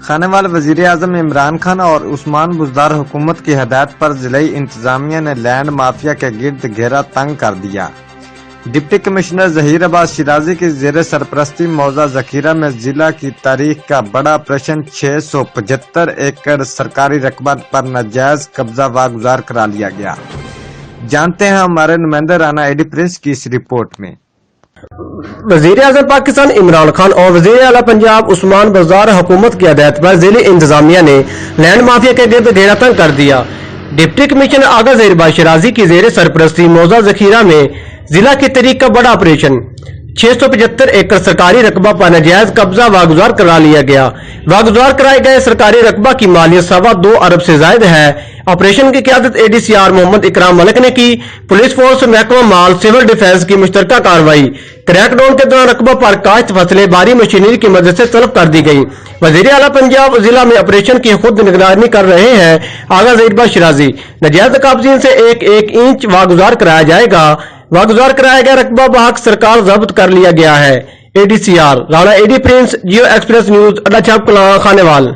خانیوال وزیر اعظم عمران خان اور عثمان بزدار حکومت کی ہدایت پر ضلعی انتظامیہ نے لینڈ مافیا کے گرد گھیرا تنگ کر دیا۔ ڈپٹی کمشنر ظہیر عباس شیرازی کی زیر سرپرستی موضع ذخیرہ میں ضلع کی تاریخ کا بڑا آپریشن 675 ایکڑ سرکاری رقبہ پر ناجائز قبضہ واگزار کرا لیا گیا۔ جانتے ہیں ہمارے نمائندہ رانا ایڈی پرنس کی اس رپورٹ میں۔ وزیر اعظم پاکستان عمران خان اور وزیر اعلیٰ پنجاب عثمان بزدار حکومت کی ہدایت پر ضلعی انتظامیہ نے لینڈ مافیا کے گرد گھیرا تنگ کر دیا۔ ڈپٹی کمشنر آغا ظہیر عباس شیرازی کی زیر سرپرستی موضع ذخیرہ میں ضلع کی تاریخ کا بڑا آپریشن 675 ایکڑ سرکاری رقبہ پر ناجائز قبضہ واگزار کرا لیا گیا۔ واگزار کرائے گئے سرکاری رقبہ کی مالیت 2.25 ارب سے زائد ہے۔ آپریشن کی قیادت ADCR محمد اکرام ملک نے کی۔ پولیس فورس، محکمہ مال، سول ڈیفنس کی مشترکہ کارروائی۔ کریک ڈاؤن کے دوران رقبہ پر کاشت فصلیں بھاری مشینری کی مدد سے طلب کر دی گئی۔ وزیر اعلیٰ پنجاب ضلع میں آپریشن کی خود نگرانی کر رہے ہیں آغا ظہیر عباس شیرازی۔ ناجائز قابضین سے 1 انچ واگزار کرایا جائے گا۔ واگزار کرایا گیا رقبہ بحق سرکار ضبط کر لیا گیا ہے۔ ADCR رانا ایڈی پرنس، جیو ایکسپریس نیوز، اڈا چھاپ کلاں، خانیوال۔